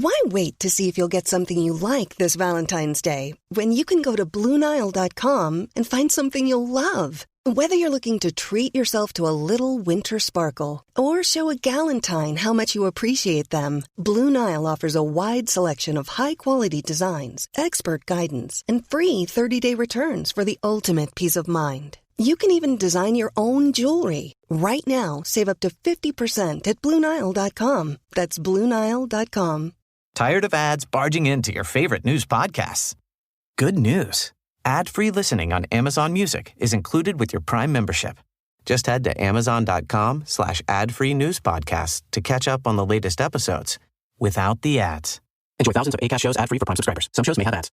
Why wait to see if you'll get something you like this Valentine's Day when you can go to BlueNile.com and find something you'll love? Whether you're looking to treat yourself to a little winter sparkle or show a galentine how much you appreciate them, Blue Nile offers a wide selection of high-quality designs, expert guidance, and free 30-day returns for the ultimate peace of mind. You can even design your own jewelry. Right now, save up to 50% at BlueNile.com. That's BlueNile.com. Tired of ads barging into your favorite news podcasts? Good news. Ad-free listening on Amazon Music is included with your Prime membership. Just head to amazon.com/ad-free news podcasts to catch up on the latest episodes without the ads. Enjoy thousands of Acast shows ad-free for Prime subscribers. Some shows may have ads.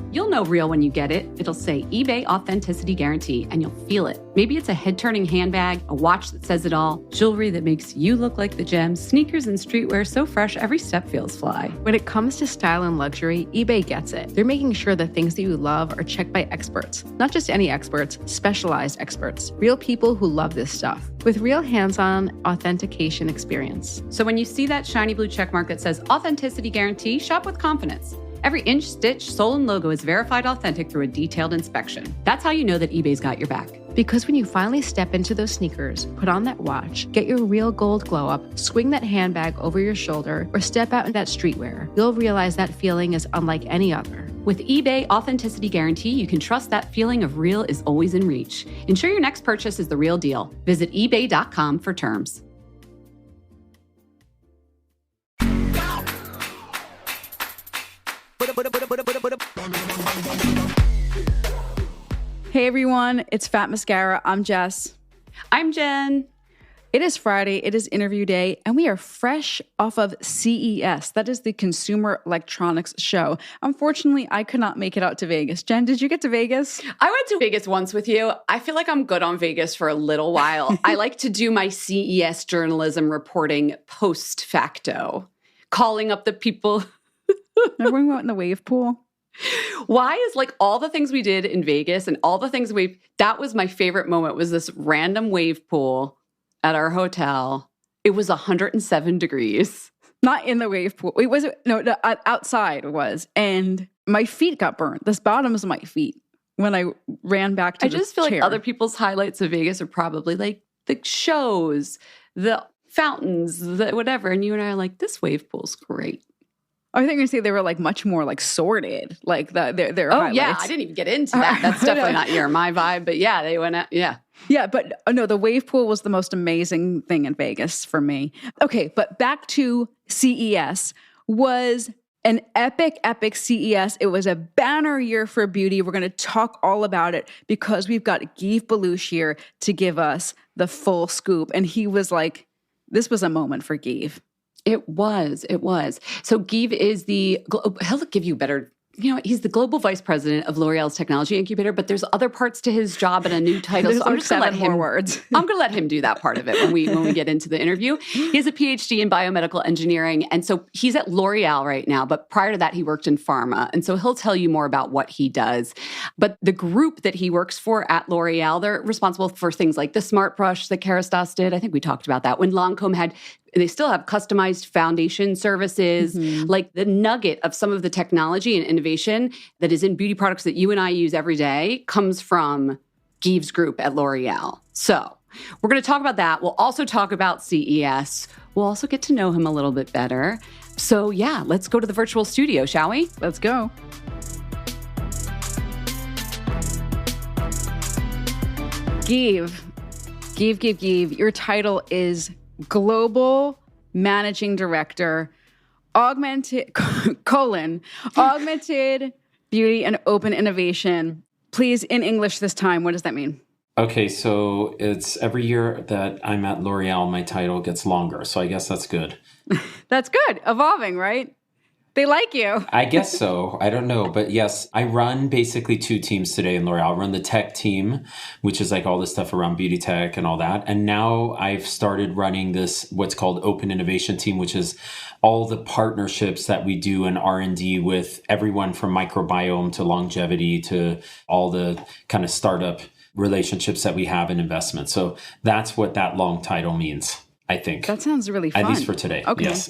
You'll know real when you get it. It'll say eBay Authenticity Guarantee, and you'll feel it. Maybe it's a head-turning handbag, a watch that says it all, jewelry that makes you look like the gem, sneakers and streetwear so fresh every step feels fly. When it comes to style and luxury, eBay gets it. They're making sure the things that you love are checked by experts. Not just any experts, specialized experts. Real people who love this stuff. With real hands-on authentication experience. So when you see that shiny blue checkmark that says Authenticity Guarantee, shop with confidence. Every inch, stitch, sole, and logo is verified authentic through a detailed inspection. That's how you know that eBay's got your back. Because when you finally step into those sneakers, put on that watch, get your real gold glow up, swing that handbag over your shoulder, or step out in that streetwear, you'll realize that feeling is unlike any other. With eBay Authenticity Guarantee, you can trust that feeling of real is always in reach. Ensure your next purchase is the real deal. Visit ebay.com for terms. Hey everyone, it's Fat Mascara. I'm Jess. I'm Jen. It is Friday, it is interview day, and we are fresh off of CES. That is the Consumer Electronics Show. Unfortunately, I could not make it out to Vegas. Jen, did you get to Vegas? I went to Vegas once with you. I feel like I'm good on Vegas for a little while. I like to do my CES journalism reporting post facto, calling up the people. Remember we went in the wave pool? Why is like all the things we did in Vegas and all the things that was my favorite moment was this random wave pool at our hotel. It was 107 degrees. Not in the wave pool. It was, outside it was. And my feet got burnt. The bottoms of my feet when I ran back to the chair. I just feel like other people's highlights of Vegas are probably like the shows, the fountains, the whatever. And you and I are like, this wave pool's great. I think you say they were like much more like sorted, like their highlights. Yeah, I didn't even get into that. That's definitely not my vibe. But yeah, they went out. Yeah. Yeah, but no, the wave pool was the most amazing thing in Vegas for me. Okay, but back to CES was an epic CES. It was a banner year for beauty. We're going to talk all about it because we've got Guive Balooch here to give us the full scoop. And he was like, this was a moment for Guive. It was. So Guive is he'll give you better, he's the global vice president of L'Oreal's technology incubator, but there's other parts to his job and a new title. So I'm just going to let him, words. I'm going to let him do that part of it when we get into the interview. He has a PhD in biomedical engineering. And so he's at L'Oreal right now, but prior to that, he worked in pharma. And so he'll tell you more about what he does. But the group that he works for at L'Oreal, they're responsible for things like the smart brush that Kerastase did. I think we talked about that. When Lancôme they still have customized foundation services, like the nugget of some of the technology and innovation that is in beauty products that you and I use every day comes from Guive's group at L'Oreal. So we're going to talk about that. We'll also talk about CES. We'll also get to know him a little bit better. So yeah, let's go to the virtual studio, shall we? Let's go. Guive. Your title is Global Managing Director, Augmented Beauty and Open Innovation. Please, in English this time, what does that mean? Okay, so it's every year that I'm at L'Oreal, my title gets longer. So I guess that's good. That's good. Evolving, right? They like you. I guess so. I don't know. But yes, I run basically two teams today in L'Oreal. I run the tech team, which is like all the stuff around beauty tech and all that. And now I've started running this, what's called open innovation team, which is all the partnerships that we do in R&D with everyone from microbiome to longevity to all the kind of startup relationships that we have in investment. So that's what that long title means, I think. That sounds really fun. At least for today. Okay. Yes.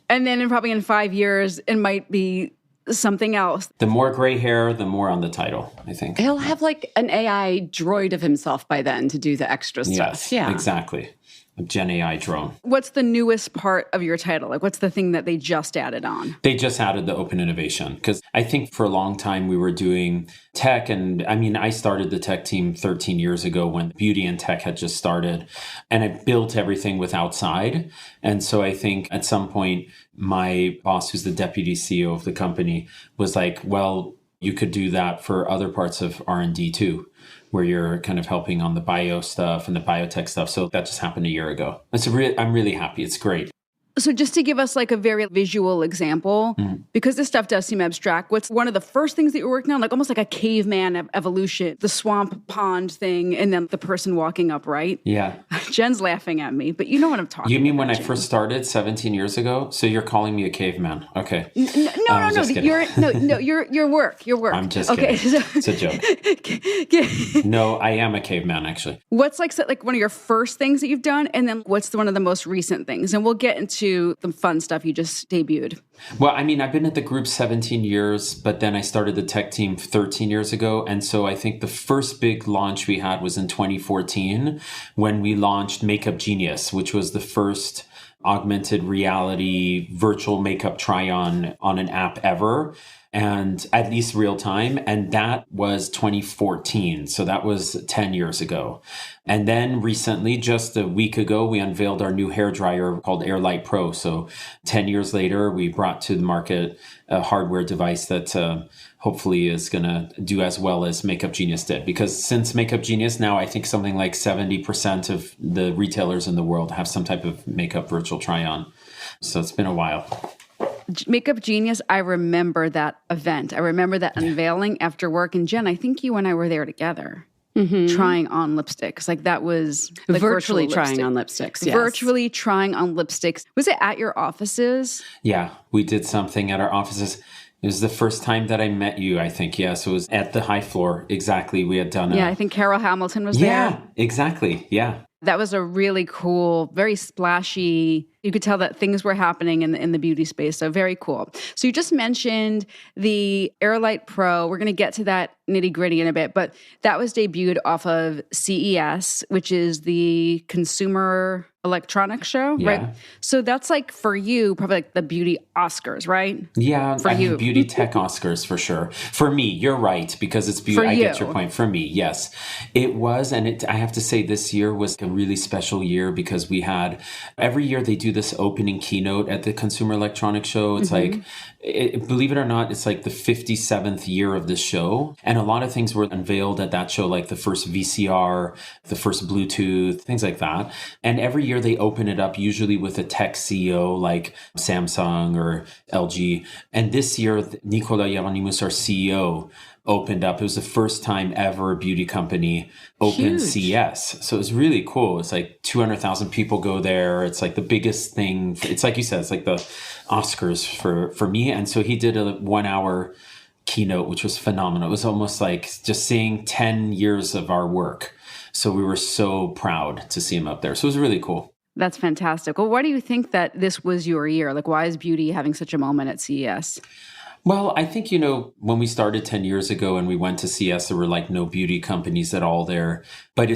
And then probably in 5 years, it might be something else. The more gray hair, the more on the title, I think. He'll have like an AI droid of himself by then to do the extra stuff. Yes, yeah, exactly. A Gen AI drone. What's the newest part of your title? Like, what's the thing that they just added on? They just added the open innovation because I think for a long time we were doing tech. And I mean, I started the tech team 13 years ago when beauty and tech had just started. And I built everything with outside. And so I think at some point, my boss, who's the deputy CEO of the company, was like, well, you could do that for other parts of R&D too, where you're kind of helping on the bio stuff and the biotech stuff. So that just happened a year ago. I'm really happy. It's great. So just to give us like a very visual example, because this stuff does seem abstract, what's one of the first things that you're working on? Like almost like a caveman evolution, the swamp pond thing, and then the person walking up, right? Yeah. Jen's laughing at me, but you know what I'm talking about. You mean when I Jen. first started 17 years ago? So you're calling me a caveman. Okay. No. Your work. I'm just kidding. It's a joke. No, I am a caveman, actually. What's like one of your first things that you've done? And then what's one of the most recent things? And we'll get into the fun stuff you just debuted. Well, I mean, I've been at the group 17 years, but then I started the tech team 13 years ago. And so I think the first big launch we had was in 2014 when we launched Makeup Genius, which was the first augmented reality virtual makeup try-on on an app ever, and at least real time. And that was 2014. So that was 10 years ago. And then recently, just a week ago, we unveiled our new hairdryer called AirLight Pro. So 10 years later, we brought to the market a hardware device that hopefully is going to do as well as Makeup Genius did. Because since Makeup Genius, now I think something like 70% of the retailers in the world have some type of makeup virtual try-on. So it's been a while. Makeup Genius, I remember that event. I remember that unveiling after work. And Jen, I think you and I were there together. Trying on lipsticks. Like that was like virtually trying on lipsticks. Yes. Virtually trying on lipsticks. Was it at your offices? Yeah, we did something at our offices. It was the first time that I met you, I think. Yes, it was at the high floor. Exactly. We had done I think Carol Hamilton was there. Yeah, exactly. Yeah. That was a really cool, very splashy. You could tell that things were happening in the beauty space. So very cool. So you just mentioned the AirLight Pro. We're going to get to that nitty gritty in a bit, but that was debuted off of CES, which is the Consumer Electronics Show, right? So that's like for you, probably like the beauty Oscars, right? Yeah, for you. Beauty tech Oscars for sure. For me, you're right, because it's beauty. I get your point. For me, yes. It was, and I have to say this year was a really special year because we had, every year they do this opening keynote at the Consumer Electronics Show. It's like, believe it or not, it's like the 57th year of this show. And a lot of things were unveiled at that show, like the first VCR, the first Bluetooth, things like that. And every year they open it up, usually with a tech CEO like Samsung or LG. And this year, Nicolas Hieronymus, our CEO, opened up. It was the first time ever a beauty company opened CES. So it was really cool. It's like 200,000 people go there. It's like the biggest thing. It's like you said, it's like the Oscars for me. And so he did a 1 hour keynote, which was phenomenal. It was almost like just seeing 10 years of our work. So we were so proud to see him up there. So it was really cool. That's fantastic. Well, why do you think that this was your year? Like, why is beauty having such a moment at CES? Well, I think, when we started 10 years ago and we went to CES, there were like no beauty companies at all there. But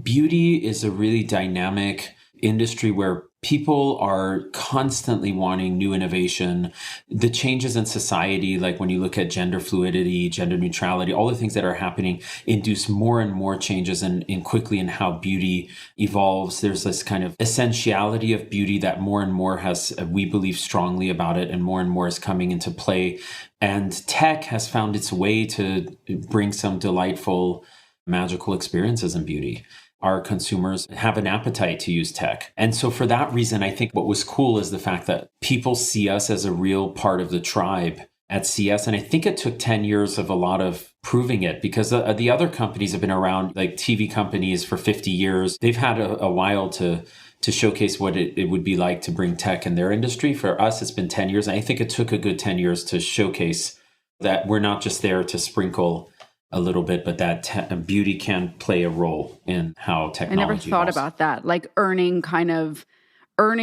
beauty is a really dynamic industry where people are constantly wanting new innovation. The changes in society, like when you look at gender fluidity, gender neutrality, all the things that are happening induce more and more changes in quickly in how beauty evolves. There's this kind of essentiality of beauty that more and more we believe strongly about it, and more is coming into play. And tech has found its way to bring some delightful, magical experiences in beauty. Our consumers have an appetite to use tech. And so for that reason, I think what was cool is the fact that people see us as a real part of the tribe at CES. And I think it took 10 years of a lot of proving it, because the other companies have been around, like TV companies, for 50 years. They've had a while to showcase what it would be like to bring tech in their industry. For us, it's been 10 years. And I think it took a good 10 years to showcase that we're not just there to sprinkle a little bit, but that beauty can play a role in how technology. I never thought about that, like earning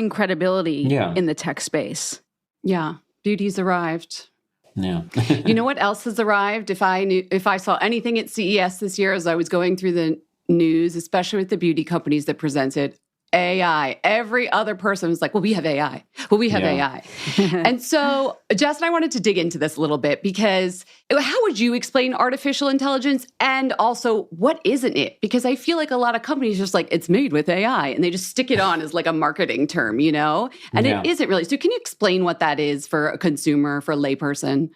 credibility in the tech space. Yeah, beauty's arrived. Yeah. You know what else has arrived? If I saw anything at CES this year as I was going through the news, especially with the beauty companies that presented, AI. Every other person was like, well, we have AI. Well, we have AI. And so Jess and I wanted to dig into this a little bit because how would you explain artificial intelligence? And also, what isn't it? Because I feel like a lot of companies just like, it's made with AI and they just stick it on as like a marketing term, you know? And it isn't really. So can you explain what that is for a consumer, for a layperson?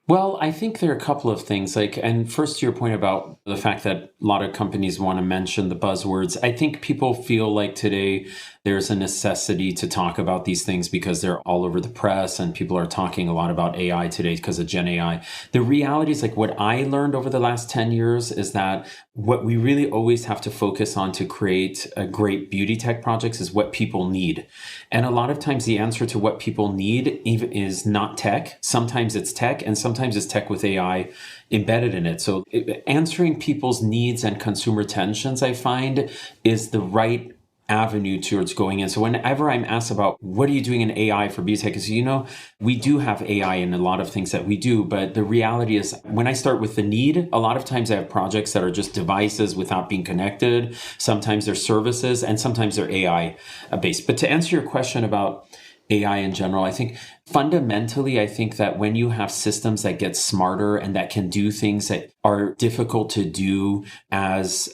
Well, I think there are a couple of things. And first to your point about the fact that a lot of companies want to mention the buzzwords. I think people feel like today there's a necessity to talk about these things because they're all over the press and people are talking a lot about AI today because of Gen AI. The reality is, like, what I learned over the last 10 years is that what we really always have to focus on to create a great beauty tech projects is what people need. And a lot of times the answer to what people need even is not tech. Sometimes it's tech and sometimes it's tech with AI embedded in it. So answering people's needs and consumer tensions, I find, is the right avenue towards going in. So whenever I'm asked about what are you doing in AI for beauty tech, you know, we do have AI in a lot of things that we do, but the reality is when I start with the need, a lot of times I have projects that are just devices without being connected. Sometimes they're services and sometimes they're AI based. But to answer your question about AI in general, I think fundamentally, I think that when you have systems that get smarter and that can do things that are difficult to do as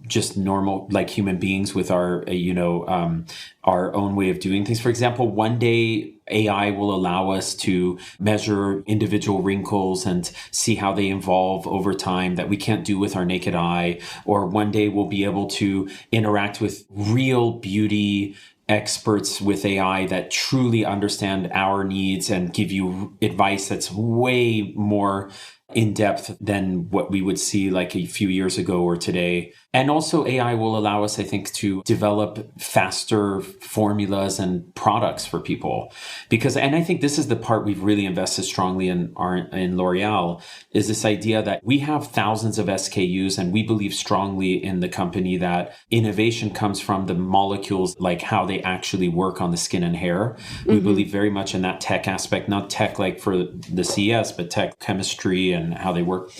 just normal, like human beings with our own way of doing things. For example, one day AI will allow us to measure individual wrinkles and see how they evolve over time that we can't do with our naked eye. Or one day we'll be able to interact with real beauty experts with AI that truly understand our needs and give you advice that's way more in depth than what we would see like a few years ago or today. And also AI will allow us, I think, to develop faster formulas and products for people. And I think this is the part we've really invested strongly in L'Oreal, is this idea that we have thousands of SKUs and we believe strongly in the company that innovation comes from the molecules, like how they actually work on the skin and hair. Mm-hmm. We believe very much in that tech aspect, not tech like for the CES, but tech chemistry and how they work.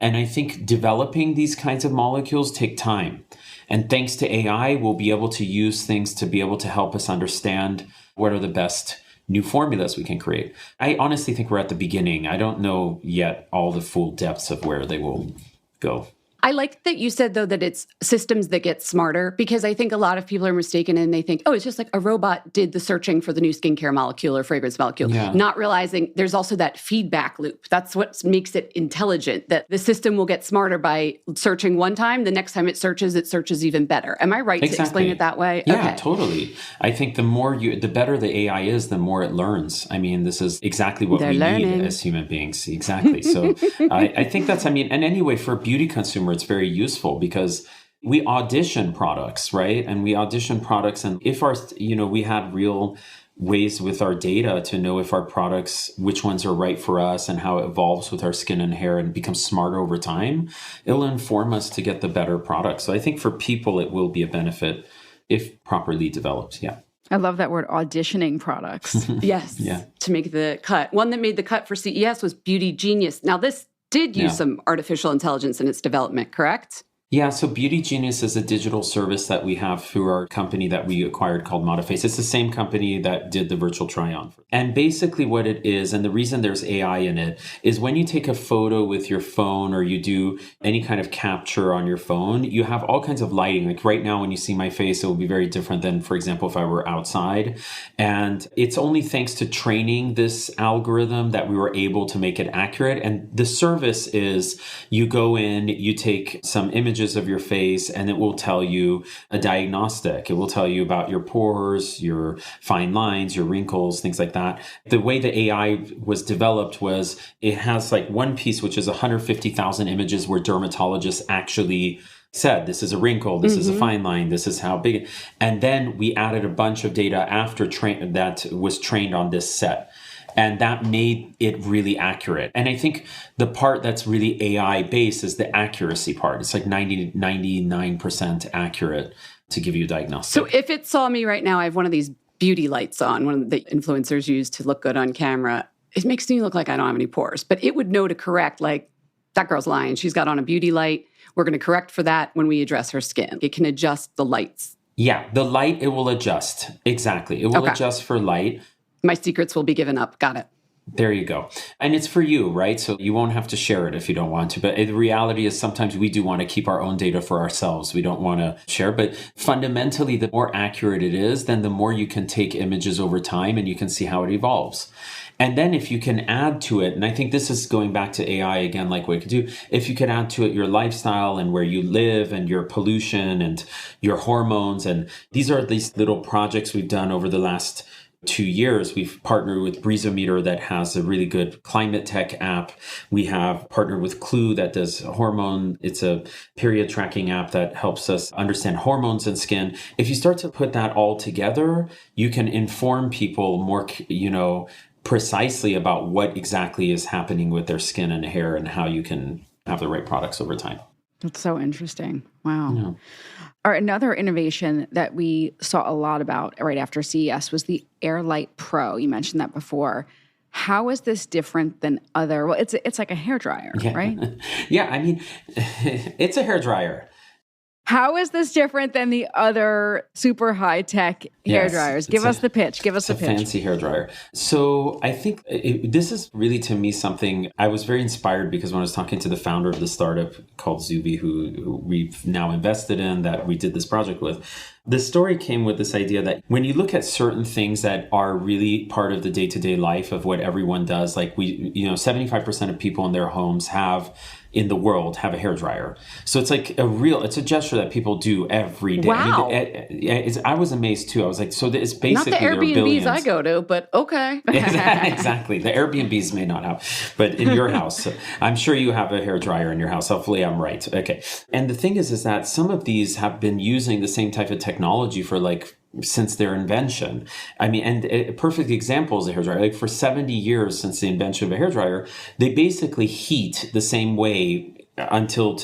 And I think developing these kinds of molecules take time. And thanks to AI, we'll be able to use things to be able to help us understand what are the best new formulas we can create. I honestly think we're at the beginning. I don't know yet all the full depths of where they will go. I like that you said, though, that it's systems that get smarter, because I think a lot of people are mistaken and they think, oh, it's just like a robot did the searching for the new skincare molecule or fragrance molecule, not realizing there's also that feedback loop. That's what makes it intelligent, that the system will get smarter by searching one time. The next time it searches even better. Am I right to explain it that way? Yeah, totally. I think the better the AI is, the more it learns. I mean, this is exactly what we need as human beings. Exactly. So I think that's, and anyway, for a beauty consumer, it's very useful because we audition products, right? And we audition products. And if we had real ways with our data to know if our products, which ones are right for us and how it evolves with our skin and hair and becomes smarter over time, it'll inform us to get the better products. So I think for people, it will be a benefit if properly developed. Yeah. I love that word, auditioning products. Yes. Yeah. To make the cut. One that made the cut for CES was Beauty Genius. Now this did use some artificial intelligence in its development, correct? Yeah, so Beauty Genius is a digital service that we have through our company that we acquired called Modiface. It's the same company that did the virtual try-on. And basically what it is, and the reason there's AI in it, is when you take a photo with your phone or you do any kind of capture on your phone, you have all kinds of lighting. Like right now when you see my face, it will be very different than, for example, if I were outside. And it's only thanks to training this algorithm that we were able to make it accurate. And the service is you go in, you take some images of your face, and it will tell you a diagnostic. It will tell you about your pores, your fine lines, your wrinkles, things like that. The way the AI was developed was it has like one piece, which is 150,000 images where dermatologists actually said, this is a wrinkle, this is a fine line, this is how big. And then we added a bunch of data after that was trained on this set. And that made it really accurate. And I think the part that's really AI based is the accuracy part. It's like 99% accurate to give you a diagnostic. So if it saw me right now, I have one of these beauty lights on, one of the influencers use to look good on camera. It makes me look like I don't have any pores, but it would know to correct, like, that girl's lying. She's got on a beauty light. We're going to correct for that when we address her skin. It can adjust the lights. Yeah, the light, it will adjust. Exactly. It will adjust for light. My secrets will be given up. Got it. There you go. And it's for you, right? So you won't have to share it if you don't want to. But the reality is sometimes we do want to keep our own data for ourselves. We don't want to share. But fundamentally, the more accurate it is, then the more you can take images over time and you can see how it evolves. And then if you can add to it, and I think this is going back to AI again, like what it could do, if you can add to it your lifestyle and where you live and your pollution and your hormones. And these are these little projects we've done over the last 2 years. We've partnered with Breezometer that has a really good climate tech app. We have partnered with Clue that does hormone. It's a period tracking app that helps us understand hormones in skin. If you start to put that all together, you can inform people more, precisely about what exactly is happening with their skin and hair and how you can have the right products over time. That's so interesting. Wow. Yeah. All right, another innovation that we saw a lot about right after CES was the AirLight Pro. You mentioned that before. How is this different than other? Well, it's like a hairdryer, right? Yeah, I mean, it's a hairdryer. How is this different than the other super high-tech hairdryers? Give us the pitch. Give us the pitch. Fancy hairdryer. So I think this is really, to me, something I was very inspired because when I was talking to the founder of the startup called Zuby, who we've now invested in, that we did this project with, the story came with this idea that when you look at certain things that are really part of the day-to-day life of what everyone does, like 75% of people in their homes in the world have a hairdryer. So it's like it's a gesture that people do every day. Wow. I was amazed too. I was like, so it's basically not the Airbnbs I go to, but okay. Exactly. The Airbnbs may not have, but in your house, I'm sure you have a hairdryer in your house. Hopefully I'm right. Okay. And the thing is that some of these have been using the same type of technology for since their invention. I mean, and a perfect example is a hairdryer. Like for 70 years since the invention of a hairdryer, they basically heat the same way until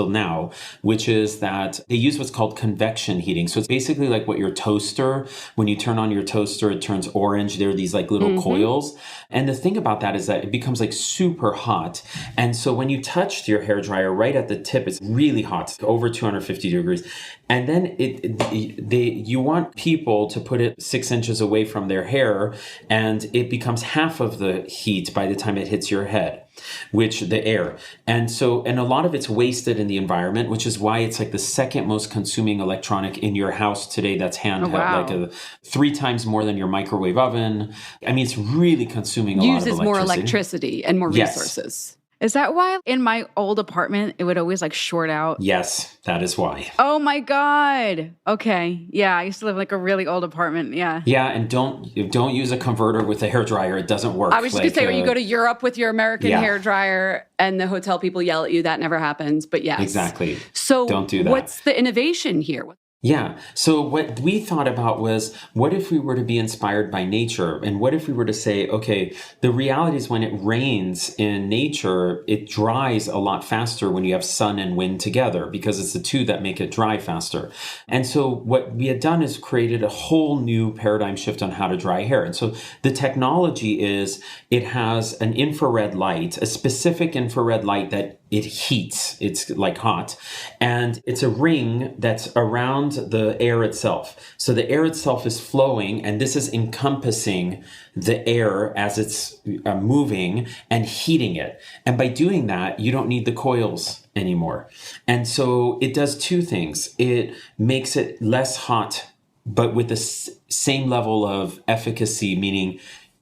now, which is that they use what's called convection heating. So it's basically like what your toaster, when you turn on your toaster, it turns orange. There are these like little coils. And the thing about that is that it becomes like super hot. And so when you touch your hairdryer right at the tip, it's really hot, over 250 degrees. And then you want people to put it 6 inches away from their hair, and it becomes half of the heat by the time it hits your head, the air. And a lot of it's wasted in the environment, which is why it's like the second most consuming electronic in your house today that's handheld, like 3 times more than your microwave oven. I mean, it's really consuming a lot of electricity. Uses more electricity and more resources. Is that why in my old apartment, it would always short out? Yes, that is why. Oh my God. Okay. Yeah. I used to live in a really old apartment. Yeah. Yeah. And don't use a converter with a hairdryer. It doesn't work. I was just going to say, when you go to Europe with your American hairdryer and the hotel people yell at you, that never happens. But yes. Exactly. So don't do that. What's the innovation here? Yeah. So what we thought about was, what if we were to be inspired by nature? And what if we were to say, okay, the reality is when it rains in nature, it dries a lot faster when you have sun and wind together, because it's the two that make it dry faster. And so what we had done is created a whole new paradigm shift on how to dry hair. And so the technology is, it has an infrared light, a specific infrared light that it heats. It's like hot. And it's a ring that's around the air itself. So the air itself is flowing, and this is encompassing the air as it's moving and heating it. And by doing that, you don't need the coils anymore. And so it does 2 things. It makes it less hot, but with the same level of efficacy, meaning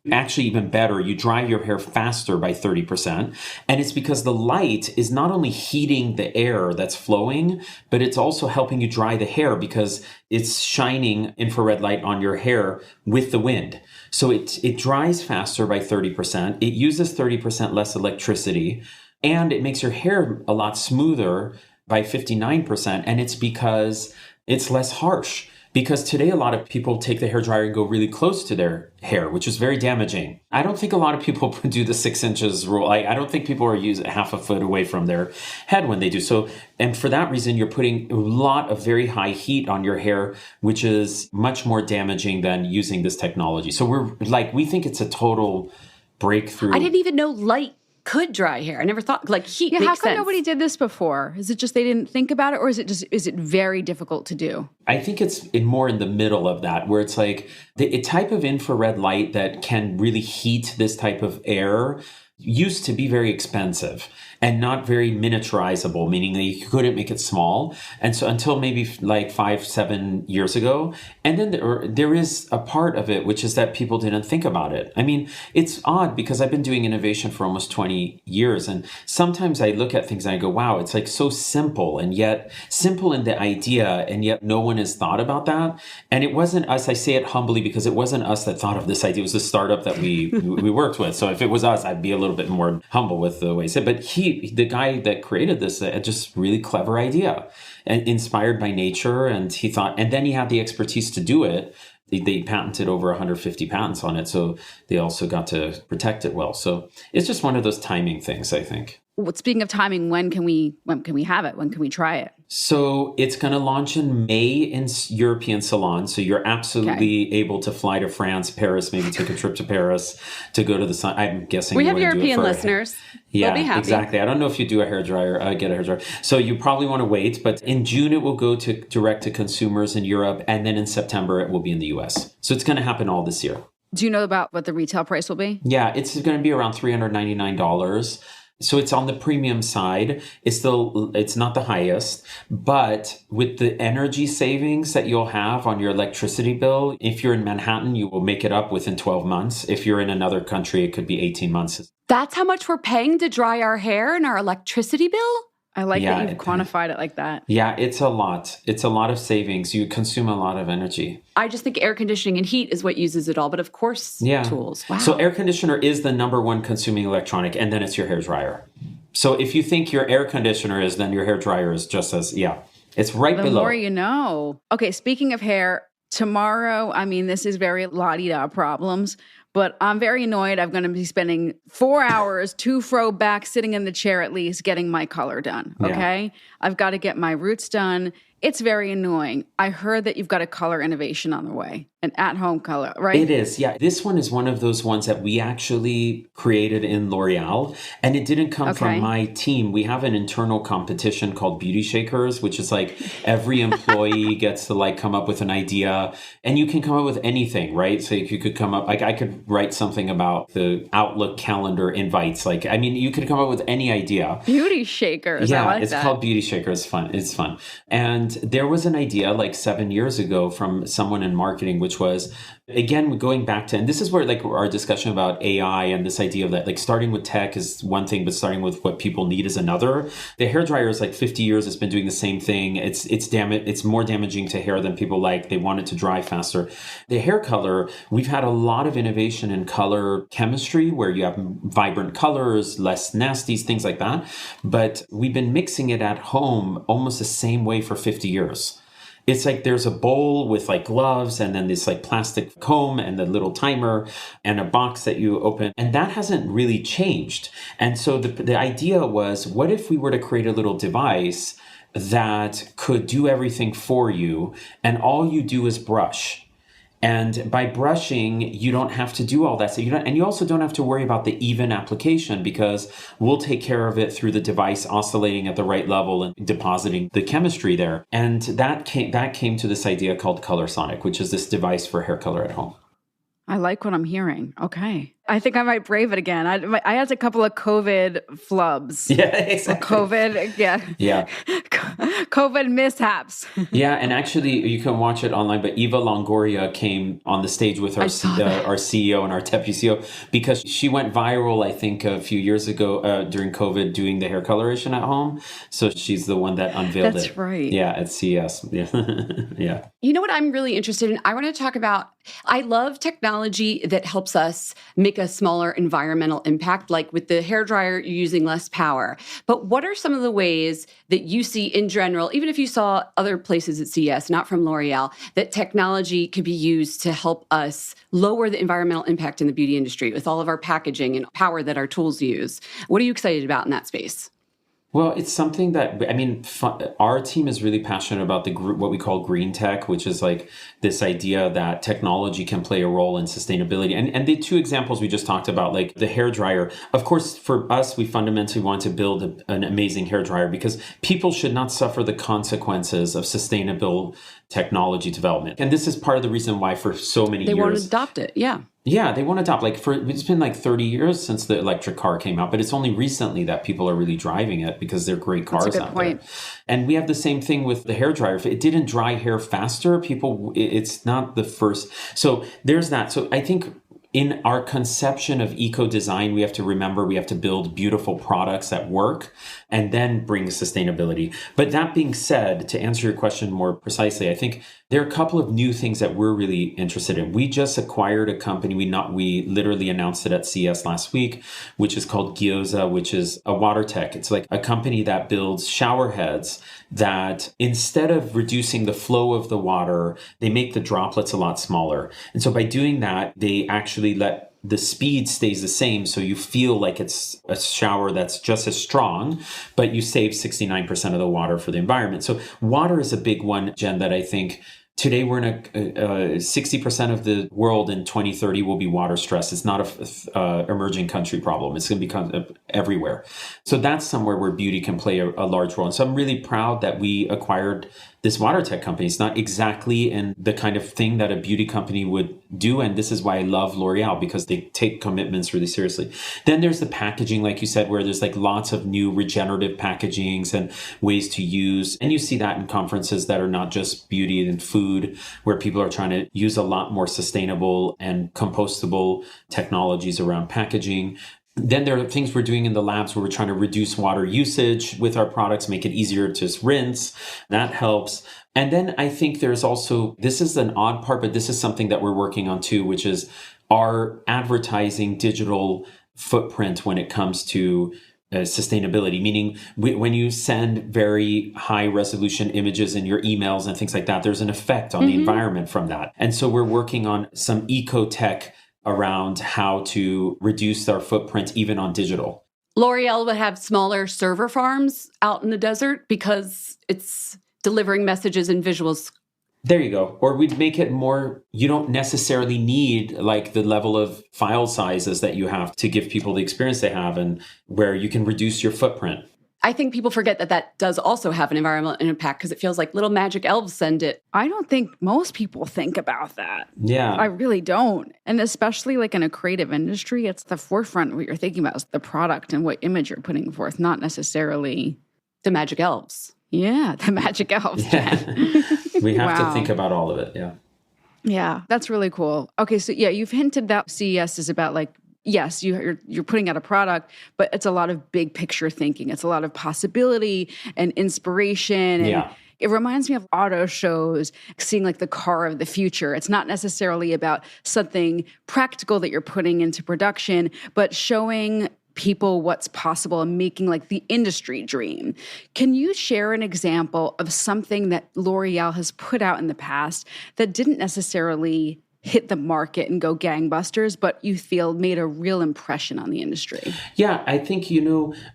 actually even better, you dry your hair faster by 30%. And it's because the light is not only heating the air that's flowing, but it's also helping you dry the hair because it's shining infrared light on your hair with the wind. So it dries faster by 30%. It uses 30% less electricity, and it makes your hair a lot smoother by 59%. And it's because It's less harsh. Because today, a lot of people take the hairdryer and go really close to their hair, which is very damaging. I don't think a lot of people do the 6 inches rule. I don't think people are using half a foot away from their head when they do so. And for that reason, you're putting a lot of very high heat on your hair, which is much more damaging than using this technology. So we think it's a total breakthrough. I didn't even know light could dry hair. I never thought heat makes how come sense. Nobody did this before? Is it just they didn't think about it, or is it very difficult to do? I think it's more in the middle of that, where it's like the type of infrared light that can really heat this type of air used to be very expensive and not very miniaturizable, meaning that you couldn't make it small. And so until maybe 5-7 years ago. And then there is a part of it, which is that people didn't think about it. I mean, it's odd because I've been doing innovation for almost 20 years. And sometimes I look at things and I go, wow, it's so simple, and yet simple in the idea, and yet no one has thought about that. And it wasn't us, I say it humbly, because it wasn't us that thought of this idea. It was the startup that we worked with. So if it was us, I'd be a little bit more humble with the way I said. But the guy that created this, just really clever idea and inspired by nature. And he thought, and then he had the expertise to do it. They patented over 150 patents on it. So they also got to protect it well. So it's just one of those timing things, I think. Well, speaking of timing, when can we have it? When can we try it? So it's going to launch in May in European salons. So you're absolutely able to fly to France, Paris, maybe take a trip to Paris to go to the sun. I'm guessing we have European listeners. Yeah, they'll be happy. Exactly. I don't know if you do a hairdryer, get a hairdryer. So you probably want to wait, but in June it will go to direct to consumers in Europe. And then in September it will be in the US. So it's going to happen all this year. Do you know about what the retail price will be? Yeah, it's going to be around $399. So it's on the premium side. It's not the highest, but with the energy savings that you'll have on your electricity bill, if you're in Manhattan, you will make it up within 12 months. If you're in another country, it could be 18 months. That's how much we're paying to dry our hair and our electricity bill? I like that you've quantified it like that. Yeah, it's a lot. It's a lot of savings. You consume a lot of energy. I just think air conditioning and heat is what uses it all, but of course, tools. Wow. So air conditioner is the number one consuming electronic, and then it's your hairdryer. So if you think your air conditioner is, then your hairdryer is just as, it's right below. The more you know. Okay, speaking of hair, tomorrow, this is very la-di-da problems, but I'm very annoyed. I'm going to be spending 4 hours, to fro back, sitting in the chair at least, getting my color done, okay? Yeah. I've got to get my roots done. It's very annoying. I heard that you've got a color innovation on the way, an at-home color, right? It is, yeah. This one is one of those ones that we actually created in L'Oreal, and it didn't come from my team. We have an internal competition called Beauty Shakers, which is every employee gets to come up with an idea, and you can come up with anything, right? So you could come up, I could write something about the Outlook calendar invites. You could come up with any idea. Beauty Shakers, yeah, I like it's that. called Beauty Shakers. It's fun. And there was an idea 7 years ago from someone in marketing, which was, again, going back to, and this is where our discussion about AI and this idea of that, starting with tech is one thing, but starting with what people need is another. The hairdryer is 50 years. It's been doing the same thing. It's more damaging to hair than people like. They want it to dry faster. The hair color, we've had a lot of innovation in color chemistry where you have vibrant colors, less nasties, things like that. But we've been mixing it at home almost the same way for 50 years. It's there's a bowl with gloves and then this plastic comb and the little timer and a box that you open. And that hasn't really changed. And so the idea was, what if we were to create a little device that could do everything for you and all you do is brush? And by brushing, you don't have to do all that. So you also don't have to worry about the even application, because we'll take care of it through the device oscillating at the right level and depositing the chemistry there. And that came to this idea called Colorsonic, which is this device for hair color at home. I like what I'm hearing. Okay. I think I might brave it again. I had a couple of COVID flubs. Yeah, exactly. COVID, Yeah. COVID mishaps. Yeah, and actually you can watch it online, but Eva Longoria came on the stage with our CEO and our deputy CEO, because she went viral, I think, a few years ago during COVID doing the hair coloration at home. So she's the one that unveiled it. That's right. Yeah, at CES. Yeah. Yeah. You know what I'm really interested in? I want to talk about I love technology that helps us make a smaller environmental impact. Like with the hairdryer, you're using less power. But what are some of the ways that you see in general, even if you saw other places at CES, not from L'Oreal, that technology could be used to help us lower the environmental impact in the beauty industry with all of our packaging and power that our tools use? What are you excited about in that space? Well, it's something that, our team is really passionate about what we call green tech, which is like this idea that technology can play a role in sustainability. And the two examples we just talked about, like the hairdryer, of course, for us, we fundamentally want to build an amazing hairdryer because people should not suffer the consequences of sustainable technology development. And this is part of the reason why for so many years... They won't adopt it, yeah. Yeah, they won't adopt. It's been like 30 years since the electric car came out, but it's only recently that people are really driving it because they're great cars That's a good out point. there. And we have the same thing with the hairdryer. If it didn't dry hair faster, it's not the first. So there's that. So I think in our conception of eco-design, we have to remember we have to build beautiful products that work and then bring sustainability. But that being said, to answer your question more precisely, I think there are a couple of new things that we're really interested in. We just acquired a company. We literally announced it at CES last week, which is called Guive, which is a water tech. It's like a company that builds shower heads that instead of reducing the flow of the water, they make the droplets a lot smaller. And so by doing that, they actually let the speed stays the same. So you feel like it's a shower that's just as strong, but you save 69% of the water for the environment. So water is a big one, Jen, that I think today we're in 60% of the world in 2030 will be water stressed. It's not a emerging country problem. It's going to become everywhere. So that's somewhere where beauty can play a large role. And so I'm really proud that we acquired this water tech company. It's not exactly in the kind of thing that a beauty company would do. And this is why I love L'Oreal, because they take commitments really seriously. Then there's the packaging, like you said, where there's like lots of new regenerative packagings and ways to use. And you see that in conferences that are not just beauty and food, where people are trying to use a lot more sustainable and compostable technologies around packaging. Then there are things we're doing in the labs where we're trying to reduce water usage with our products, make it easier to rinse. That helps. And then I think there's also, this is an odd part, but this is something that we're working on too, which is our advertising digital footprint when it comes to sustainability, meaning when you send very high resolution images in your emails and things like that, there's an effect on the environment from that. And so we're working on some eco-tech around how to reduce our footprint even on digital. L'Oreal would have smaller server farms out in the desert because it's delivering messages and visuals. There you go. Or we'd make it more, you don't necessarily need like the level of file sizes that you have to give people the experience they have, and where you can reduce your footprint. I think people forget that that does also have an environmental impact because it feels like little magic elves send it. I don't think most people think about that. Yeah. I really don't. And especially like in a creative industry, it's the forefront what you're thinking about is the product and what image you're putting forth, not necessarily the magic elves. Yeah, the magic elves. Yeah. We have to think about all of it. Yeah. Yeah, that's really cool. Okay, so yeah, you've hinted that CES is about like, yes, you're putting out a product, but it's a lot of big picture thinking. It's a lot of possibility and inspiration. And it reminds me of auto shows, seeing like the car of the future. It's not necessarily about something practical that you're putting into production, but showing people what's possible and making like the industry dream. Can you share an example of something that L'Oreal has put out in the past that didn't necessarily hit the market and go gangbusters, but you feel made a real impression on the industry? Yeah, I think,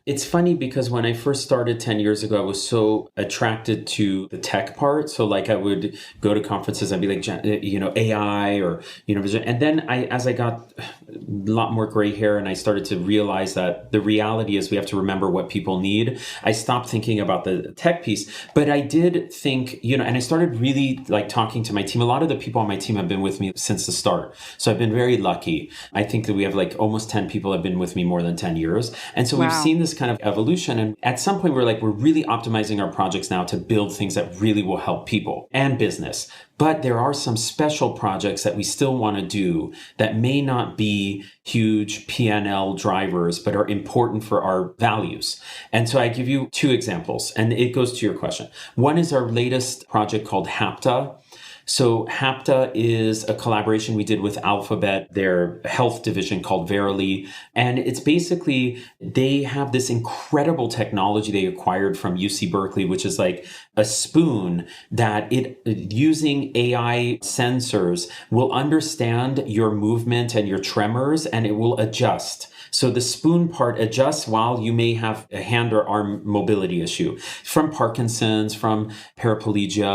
it's funny because when I first started 10 years ago, I was so attracted to the tech part. So like I would go to conferences, I'd be like, AI or, and then as I got a lot more gray hair and I started to realize that the reality is we have to remember what people need, I stopped thinking about the tech piece. But I did think, and I started really like talking to my team. A lot of the people on my team have been with me since the start. So I've been very lucky. I think that we have like almost 10 people have been with me more than 10 years. And so we've seen this kind of evolution. And at some point we're really optimizing our projects now to build things that really will help people and business. But there are some special projects that we still want to do that may not be huge P&L drivers, but are important for our values. And so I give you two examples, and it goes to your question. One is our latest project called HAPTA. So Hapta is a collaboration we did with Alphabet, their health division called Verily. And it's basically, they have this incredible technology they acquired from UC Berkeley, which is like a spoon that using AI sensors will understand your movement and your tremors, and it will adjust. So the spoon part adjusts while you may have a hand or arm mobility issue from Parkinson's, from paraplegia,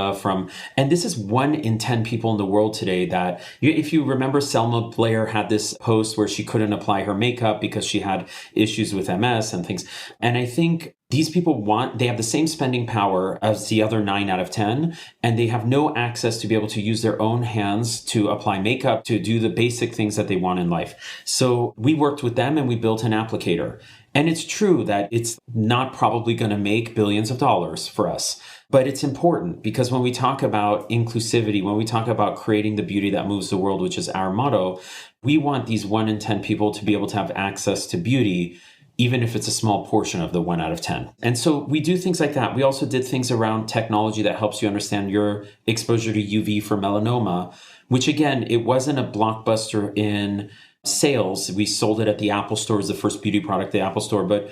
and this is 1 in 10 people in the world today that, if you remember, Selma Blair had this post where she couldn't apply her makeup because she had issues with MS and things. And I think these people they have the same spending power as the other 9 out of 10, and they have no access to be able to use their own hands to apply makeup, to do the basic things that they want in life. So we worked with them and we built an applicator. And it's true that it's not probably going to make billions of dollars for us, but it's important because when we talk about inclusivity, when we talk about creating the beauty that moves the world, which is our motto, we want these 1 in 10 people to be able to have access to beauty, even if it's a small portion of the 1 out of 10. And so we do things like that. We also did things around technology that helps you understand your exposure to UV for melanoma, which again, it wasn't a blockbuster in sales. We sold it at the Apple Store as the first beauty product, the Apple Store, but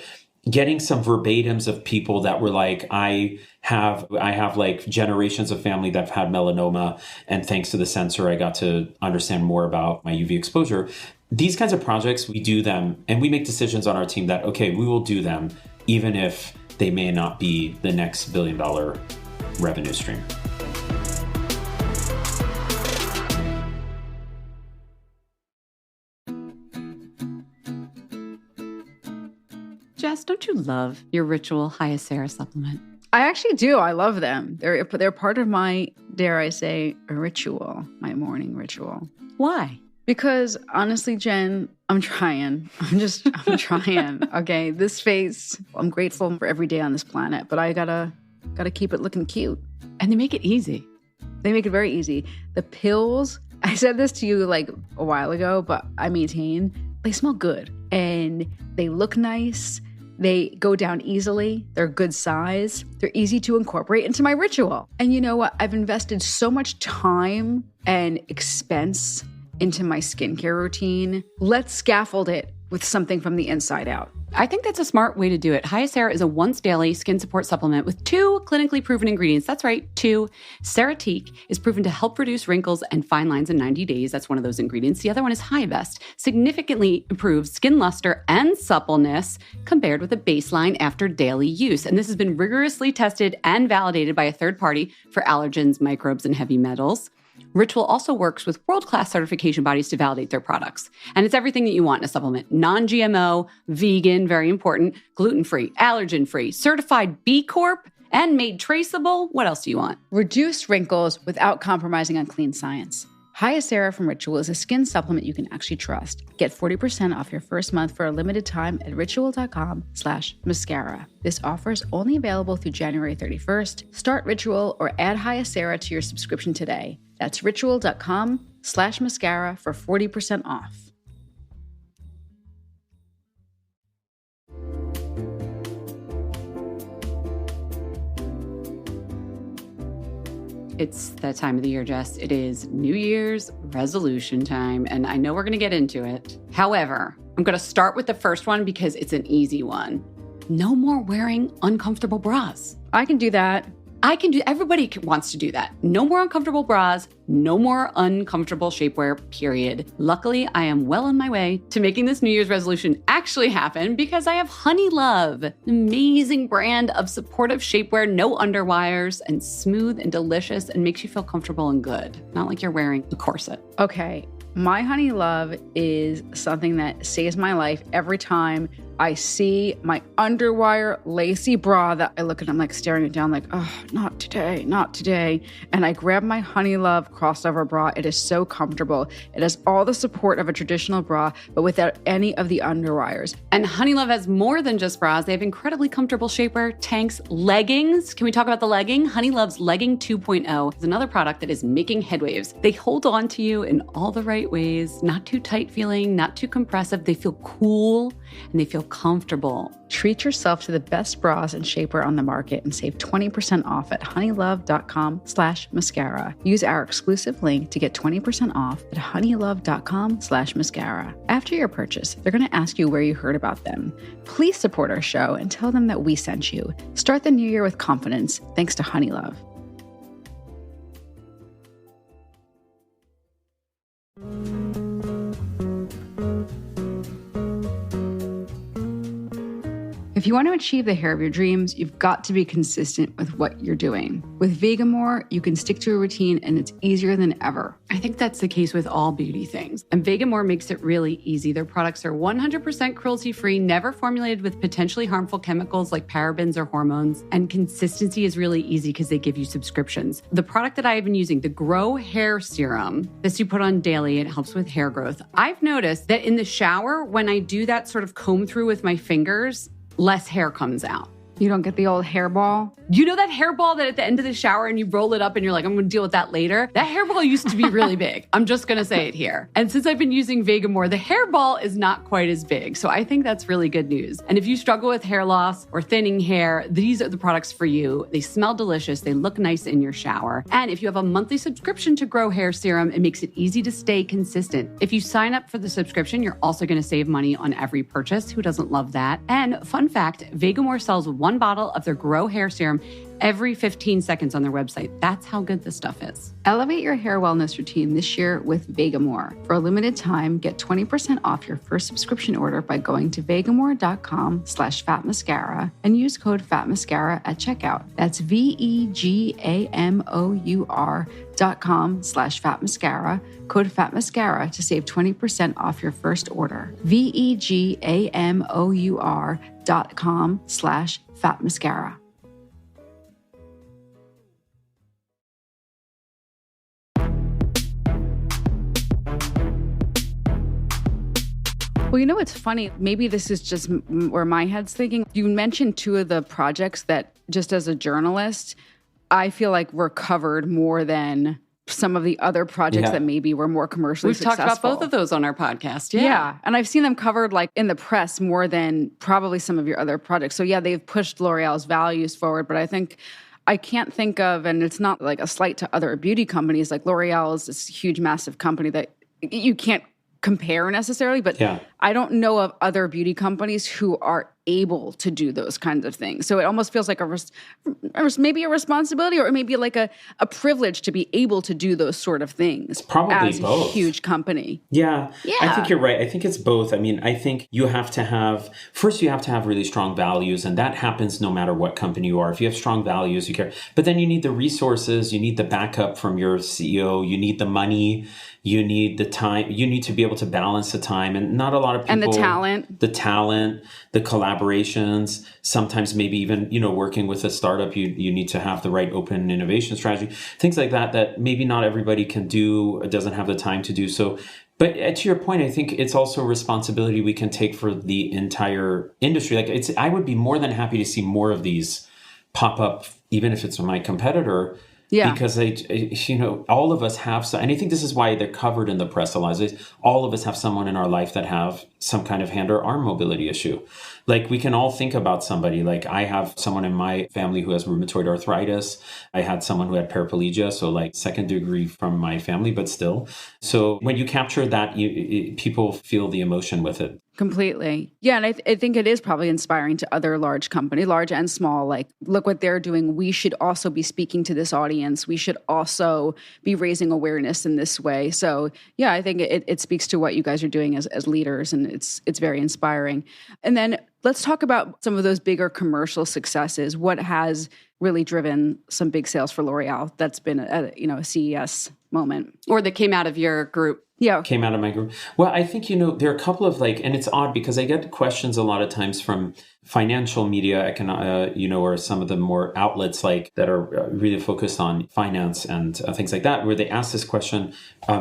getting some verbatims of people that were like, I have like generations of family that have had melanoma, and thanks to the sensor, I got to understand more about my UV exposure. These kinds of projects, we do them and we make decisions on our team that, okay, we will do them even if they may not be the next $1 billion revenue stream. Jess, don't you love your Ritual Hyacera supplement? I actually do. I love them. They're part of my, dare I say, ritual, my morning ritual. Why? Because honestly, Jen, I'm trying. I'm trying. Okay, this face, I'm grateful for every day on this planet, but I gotta keep it looking cute. And they make it easy. They make it very easy. The pills, I said this to you like a while ago, but I maintain they smell good and they look nice. They go down easily. They're good size. They're easy to incorporate into my ritual. And you know what? I've invested so much time and expense into my skincare routine. Let's scaffold it with something from the inside out. I think that's a smart way to do it. Hyacera is a once daily skin support supplement with 2 clinically proven ingredients. That's right, 2. Ceratique is proven to help reduce wrinkles and fine lines in 90 days. That's one of those ingredients. The other one is Hyvest, significantly improves skin luster and suppleness compared with a baseline after daily use. And this has been rigorously tested and validated by a third party for allergens, microbes, and heavy metals. Ritual also works with world-class certification bodies to validate their products. And it's everything that you want in a supplement. Non-GMO, vegan, very important, gluten-free, allergen-free, certified B Corp, and made traceable. What else do you want? Reduce wrinkles without compromising on clean science. Hyacera from Ritual is a skin supplement you can actually trust. Get 40% off your first month for a limited time at ritual.com/mascara. This offer is only available through January 31st. Start Ritual or add Hyacera to your subscription today. That's ritual.com/mascara for 40% off. It's that time of the year, Jess. It is New Year's resolution time, and I know we're going to get into it. However, I'm going to start with the first one because it's an easy one. No more wearing uncomfortable bras. I can do that. Everybody wants to do that. No more uncomfortable bras, no more uncomfortable shapewear, period. Luckily, I am well on my way to making this New Year's resolution actually happen because I have Honey Love, an amazing brand of supportive shapewear, no underwires, and smooth and delicious and makes you feel comfortable and good. Not like you're wearing a corset. Okay, my Honey Love is something that saves my life every time I see my underwire lacy bra that I look at, I'm like staring it down like, oh, not today, not today. And I grab my Honey Love crossover bra. It is so comfortable. It has all the support of a traditional bra, but without any of the underwires. And Honey Love has more than just bras. They have incredibly comfortable shapewear, tanks, leggings. Can we talk about the legging? Honey Love's Legging 2.0 is another product that is making headwaves. They hold on to you in all the right ways, not too tight feeling, not too compressive. They feel cool and they feel comfortable. Treat yourself to the best bras and shapewear on the market and save 20% off at honeylove.com/mascara. Use our exclusive link to get 20% off at honeylove.com/mascara. After your purchase, they're going to ask you where you heard about them. Please support our show and tell them that we sent you. Start the new year with confidence thanks to Honeylove. If you want to achieve the hair of your dreams, you've got to be consistent with what you're doing. With Vegamore, you can stick to a routine and it's easier than ever. I think that's the case with all beauty things. And Vegamore makes it really easy. Their products are 100% cruelty-free, never formulated with potentially harmful chemicals like parabens or hormones. And consistency is really easy because they give you subscriptions. The product that I've been using, the Grow Hair Serum, this you put on daily, it helps with hair growth. I've noticed that in the shower, when I do that sort of comb through with my fingers, less hair comes out. You don't get the old hairball? You know that hairball that at the end of the shower and you roll it up and you're like, I'm going to deal with that later? That hairball used to be really big. I'm just going to say it here. And since I've been using Vegamore, the hairball is not quite as big. So I think that's really good news. And if you struggle with hair loss or thinning hair, these are the products for you. They smell delicious. They look nice in your shower. And if you have a monthly subscription to Grow Hair Serum, it makes it easy to stay consistent. If you sign up for the subscription, you're also going to save money on every purchase. Who doesn't love that? And fun fact, Vegamore sells one bottle of their Grow Hair Serum every 15 seconds on their website. That's how good this stuff is. Elevate your hair wellness routine this year with Vegamore. For a limited time, get 20% off your first subscription order by going to vegamore.com/fatmascara and use code FATMASCARA at checkout. That's vegamor.com/fatmascara, code FATMASCARA to save 20% off your first order. vegamor.com/fatmascara. Well, you know what's funny? Maybe this is just where my head's thinking. You mentioned two of the projects that, just as a journalist, I feel like were covered more than some of the other projects that maybe were more commercially successful. We've talked about both of those on our podcast. Yeah. And I've seen them covered like in the press more than probably some of your other projects. So yeah, they've pushed L'Oreal's values forward, but I think I can't think of, and it's not like a slight to other beauty companies, like L'Oreal is this huge, massive company that you can't compare necessarily, but I don't know of other beauty companies who are able to do those kinds of things. So it almost feels like maybe a responsibility, or maybe like a privilege to be able to do those sort of things. Probably as both. A huge company. Yeah. I think you're right. I think it's both. I mean, I think you have to have really strong values, and that happens no matter what company you are. If you have strong values, you care. But then you need the resources, you need the backup from your CEO, you need the money, you need the time, you need to be able to balance the time, and not a lot of people. And the talent, the collaborations, sometimes maybe even, working with a startup, you need to have the right open innovation strategy, things like that maybe not everybody can do, doesn't have the time to do. So, but to your point, I think it's also a responsibility we can take for the entire industry. I would be more than happy to see more of these pop up, even if it's my competitor. Yeah. Because all of us have some, and I think this is why they're covered in the press a lot. All of us have someone in our life that have some kind of hand or arm mobility issue. Like, we can all think about somebody. Like, I have someone in my family who has rheumatoid arthritis. I had someone who had paraplegia, so like second degree from my family, but still. So when you capture that, people feel the emotion with it. Completely. Yeah. And I think it is probably inspiring to other large companies, large and small. Like, look what they're doing. We should also be speaking to this audience. We should also be raising awareness in this way. So yeah, I think it speaks to what you guys are doing as leaders, and it's very inspiring. And then let's talk about some of those bigger commercial successes. What has really driven some big sales for L'Oreal that's been a CES moment? Or that came out of your group? Yeah. Came out of my group. Well, I think, there are a couple of and it's odd because I get questions a lot of times from financial media, or some of the more outlets like that are really focused on finance and things like that, where they ask this question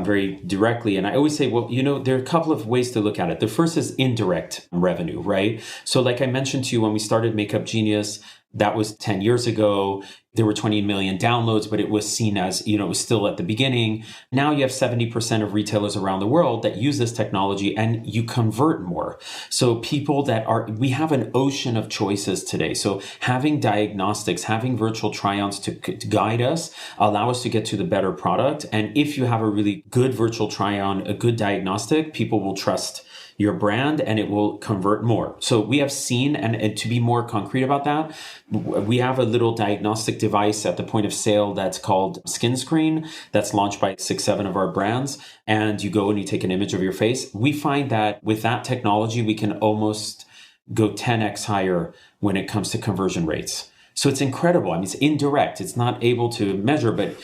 very directly. And I always say, well, there are a couple of ways to look at it. The first is indirect revenue, right? So like I mentioned to you, when we started Makeup Genius, that was 10 years ago. There were 20 million downloads, but it was seen as, it was still at the beginning. Now you have 70% of retailers around the world that use this technology and you convert more. So we have an ocean of choices today. So having diagnostics, having virtual try-ons to guide us, allow us to get to the better product. And if you have a really good virtual try-on, a good diagnostic, people will trust your brand and it will convert more. So we have seen, and to be more concrete about that, we have a little diagnostic device at the point of sale that's called Skin Screen that's launched by 6-7 of our brands. And you go and you take an image of your face. We find that with that technology, we can almost go 10x higher when it comes to conversion rates. So it's incredible. I mean, it's indirect. It's not able to measure, but...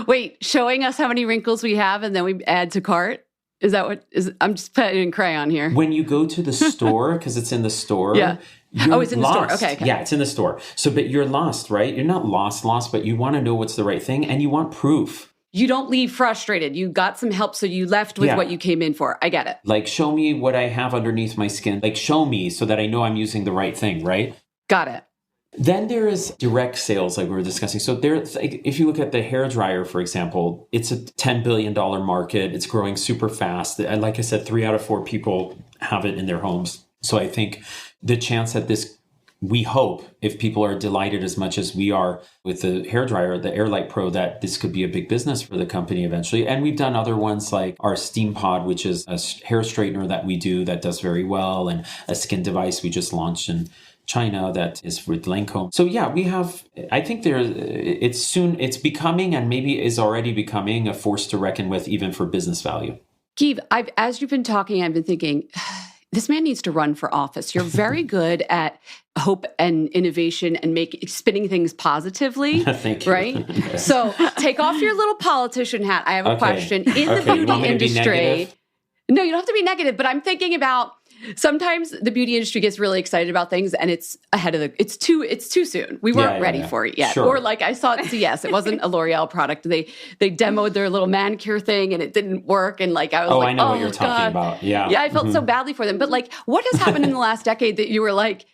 Wait, showing us how many wrinkles we have and then we add to cart? Is that what is? I'm just putting crayon here. When you go to the store, because it's in the store. Yeah. It's in lost. the store. Okay. Yeah, it's in the store. So, but you're lost, right? You're not lost, but you want to know what's the right thing and you want proof. You don't leave frustrated. You got some help, so you left with what you came in for. I get it. Like, show me what I have underneath my skin. Like, show me so that I know I'm using the right thing, right? Got it. Then there is direct sales, like we were discussing. So if you look at the hairdryer, for example, it's a $10 billion market. It's growing super fast. And like I said, 3 out of 4 people have it in their homes. So I think the chance that we hope, if people are delighted as much as we are with the hairdryer, the Airlight Pro, that this could be a big business for the company eventually. And we've done other ones like our Steam Pod, which is a hair straightener that we do that does very well, and a skin device we just launched in China that is with Lancome. So yeah, I think it's becoming, and maybe is already becoming, a force to reckon with even for business value. Guive, as you've been talking, I've been thinking, this man needs to run for office. You're very good at hope and innovation and spinning things positively. Thank you. Right? So take off your little politician hat. I have a question. In the beauty industry, no, you don't have to be negative, but I'm thinking about, sometimes the beauty industry gets really excited about things and it's it's too soon. We weren't ready for it yet. Sure. Or like I saw at CES, it wasn't a L'Oreal product. They demoed their little manicure thing and it didn't work. And like, I was I know what you're talking about. Yeah. Yeah. I felt so badly for them. But like, what has happened in the last decade that you were like,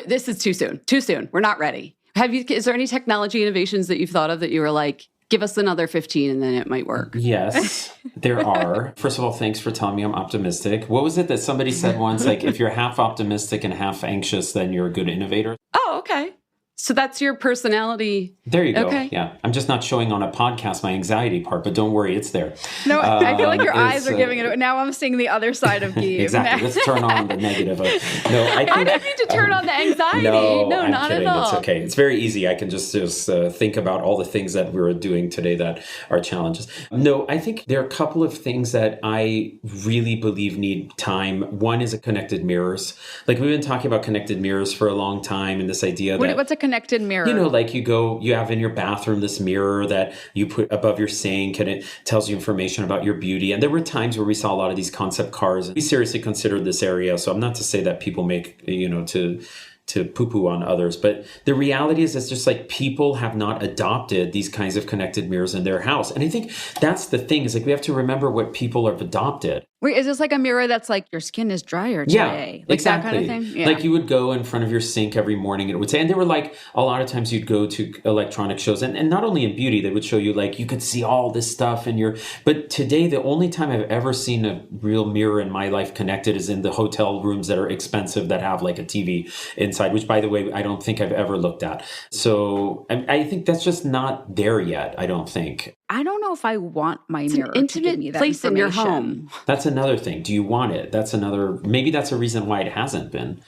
this is too soon. We're not ready. Is there any technology innovations that you've thought of that you were like, give us another 15 and then it might work? Yes, there are. First of all, thanks for telling me I'm optimistic. What was it that somebody said once? Like, if you're half optimistic and half anxious, then you're a good innovator. Oh, okay. So that's your personality. There you go. Okay. Yeah. I'm just not showing on a podcast my anxiety part, but don't worry, it's there. No, I feel like your eyes are giving it. Now I'm seeing the other side of Guive. Exactly. Let's turn on the negative. I don't need to turn on the anxiety. No, not kidding. at all. It's okay. It's very easy. I can just think about all the things that we're doing today that are challenges. No, I think there are a couple of things that I really believe need time. One is connected mirrors. Like, we've been talking about connected mirrors for a long time, and this idea that... What's a connected mirror? Like you have in your bathroom this mirror that you put above your sink and it tells you information about your beauty. And there were times where we saw a lot of these concept cars. We seriously considered this area. So I'm not to say that people make, to poo-poo on others. But the reality is, it's just like people have not adopted these kinds of connected mirrors in their house. And I think that's the thing, is like, we have to remember what people have adopted. Wait, is this like a mirror that's like, your skin is drier today? Yeah, like exactly. That kind of thing? Yeah. Like, you would go in front of your sink every morning and it would say, and there were like, a lot of times you'd go to electronic shows, and not only in beauty, they would show you like, you could see all this stuff but today, the only time I've ever seen a real mirror in my life connected is in the hotel rooms that are expensive, that have like a TV inside, which, by the way, I don't think I've ever looked at. So I think that's just not there yet, I don't think. I don't know if I want my mirror an to give me that place in your information. home. That's another thing. Do you want it? Maybe that's a reason why it hasn't been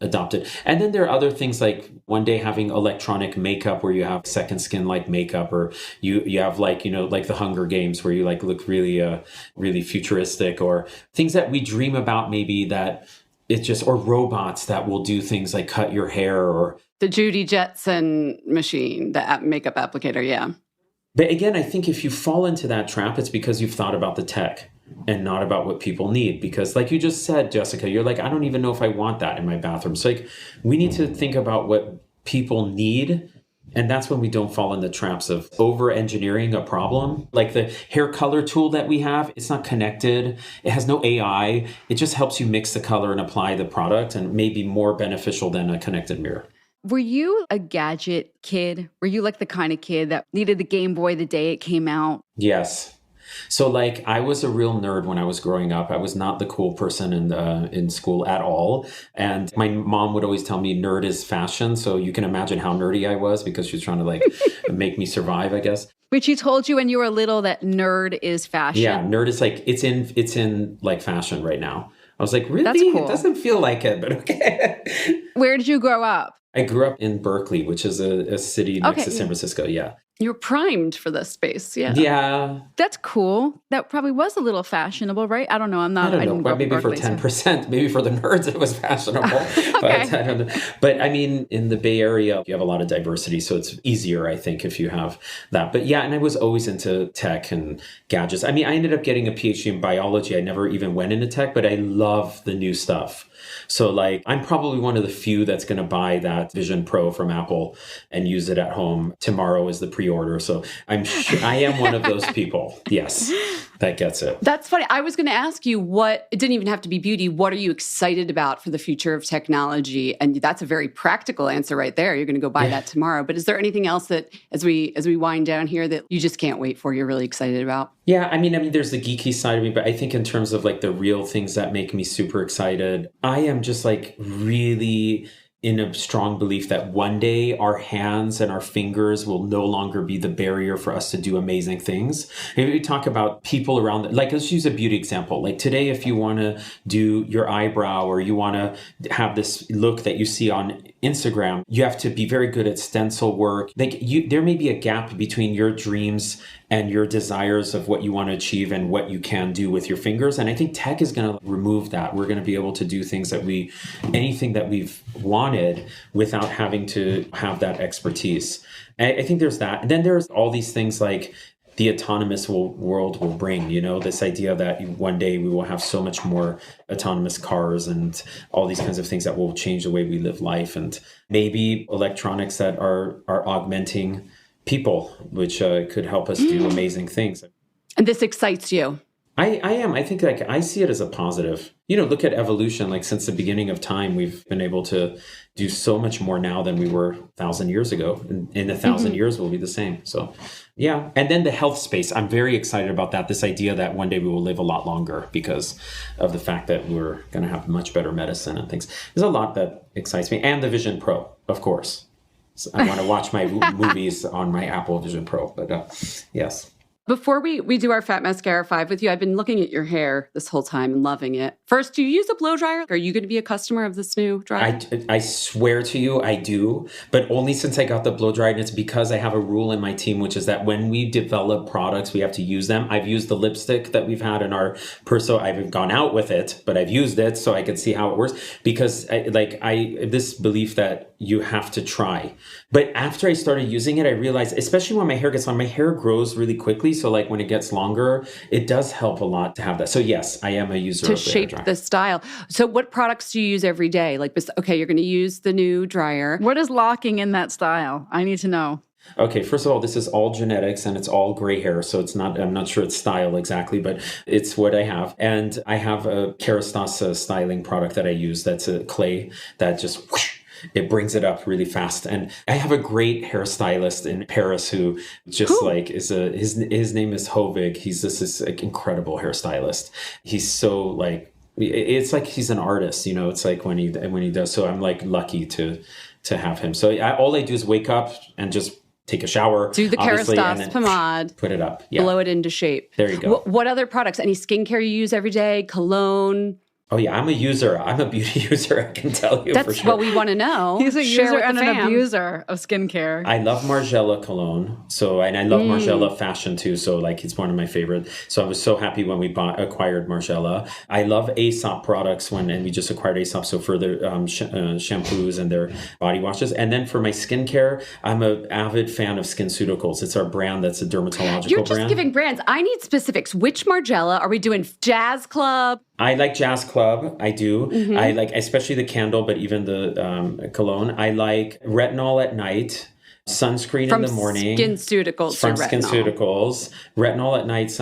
adopted. And then there are other things, like one day having electronic makeup where you have second skin like makeup, or you have like the Hunger Games where you like look really, really futuristic, or things that we dream about, maybe that it's just, or robots that will do things like cut your hair, or the Judy Jetson machine, the makeup applicator. Yeah. But again, I think if you fall into that trap, it's because you've thought about the tech. and not about what people need. Because like you just said, Jessica, you're like, I don't even know if I want that in my bathroom. So like, we need to think about what people need. And that's when we don't fall in the traps of over-engineering a problem. Like the hair color tool that we have, it's not connected. It has no AI. It just helps you mix the color and apply the product, and may be more beneficial than a connected mirror. Were you a gadget kid? Were you like the kind of kid that needed the Game Boy the day it came out? Yes. So like I was a real nerd when I was growing up. I was not the cool person in school at all. And my mom would always tell me nerd is fashion. So you can imagine how nerdy I was, because she was trying to like make me survive, I guess. But she told you when you were little that nerd is fashion. Yeah, nerd is like, it's in like fashion right now. I was like, really? That's cool. It doesn't feel like it, but okay. Where did you grow up? I grew up in Berkeley, which is a city next to San Francisco. Yeah. You were primed for this space. Yeah. Yeah. That's cool. That probably was a little fashionable, right? I don't know. I don't know. But maybe for 10%, maybe for the nerds, it was fashionable. Okay. But I don't know. But I mean, in the Bay Area, you have a lot of diversity. So it's easier, I think, if you have that. But yeah, and I was always into tech and gadgets. I mean, I ended up getting a PhD in biology. I never even went into tech, but I love the new stuff. So like, I'm probably one of the few that's going to buy that Vision Pro from Apple and use it at home. Tomorrow is the pre-order. So I'm sure I am one of those people. Yes, that gets it. That's funny. I was going to ask you it didn't even have to be beauty. What are you excited about for the future of technology? And that's a very practical answer right there. You're going to go buy that tomorrow. But is there anything else that as we wind down here that you just can't wait for, you're really excited about? Yeah, I mean, there's the geeky side of me, but I think in terms of like the real things that make me super excited, I am just like really in a strong belief that one day our hands and our fingers will no longer be the barrier for us to do amazing things. Maybe we talk about people around, like let's use a beauty example. Like today, if you want to do your eyebrow or you want to have this look that you see on Instagram, you have to be very good at stencil work. Like there may be a gap between your dreams and your desires of what you want to achieve and what you can do with your fingers. And I think tech is going to remove that. We're going to be able to do things anything that we've wanted without having to have that expertise. And I think there's that. And then there's all these things like the autonomous world will bring, this idea that one day we will have so much more autonomous cars and all these kinds of things that will change the way we live life. And maybe electronics that are augmenting people, which could help us do amazing things. And this excites you? I am. I think like I see it as a positive. Look at evolution. Like since the beginning of time, we've been able to do so much more now than we were 1,000 years ago. And in 1,000 years, we'll be the same. So yeah. And then the health space, I'm very excited about that. This idea that one day we will live a lot longer because of the fact that we're going to have much better medicine and things. There's a lot that excites me. And the Vision Pro, of course. So I want to watch my movies on my Apple Vision Pro, but yes. Before we do our Fat Mascara 5 with you, I've been looking at your hair this whole time and loving it. First, do you use a blow dryer? Are you going to be a customer of this new dryer? I swear to you, I do, but only since I got the blow dryer. And it's because I have a rule in my team, which is that when we develop products, we have to use them. I've used the lipstick that we've had in our Perso. I've gone out with it, but I've used it so I could see how it works because this belief that you have to try. But after I started using it, I realized, especially when my hair gets long, my hair grows really quickly. So like when it gets longer, it does help a lot to have that. So yes, I am a user of the hair dryer. To shape the style. So what products do you use every day? Like, okay, you're going to use the new dryer. What is locking in that style? I need to know. Okay, first of all, this is all genetics and it's all gray hair. So I'm not sure it's style exactly, but it's what I have. And I have a Kerastase styling product that I use. That's a clay that just whoosh, it brings it up really fast. And I have a great hairstylist in Paris who just like is his name is Hovig. He's this like incredible hairstylist. He's so like, it's like he's an artist, it's like when he does. So I'm like lucky to have him. So all I do is wake up and just take a shower. Do the Kerastase pomade. Put it up. Yeah. Blow it into shape. There you go. What other products? Any skincare you use every day? Cologne? Oh yeah, I'm a user. I'm a beauty user, I can tell you for That's sure. what we want to know. He's a Share user with and the an fam. abuser of skincare. I love Margiela cologne. And I love Margiela fashion too. So like it's one of my favorite. So I was so happy when we acquired Margiela. I love Aesop products and we just acquired Aesop. So for their shampoos and their body washes. And then for my skincare, I'm an avid fan of SkinCeuticals. It's our brand that's a dermatological You're just brand. giving brands. I need specifics. Which Margiela? Are we doing Jazz Club? I like Jazz Club. I do. I like especially the candle, but even the cologne. I like Retinol at night, sunscreen in the morning. SkinCeuticals. From to retinol. SkinCeuticals. Retinol at night,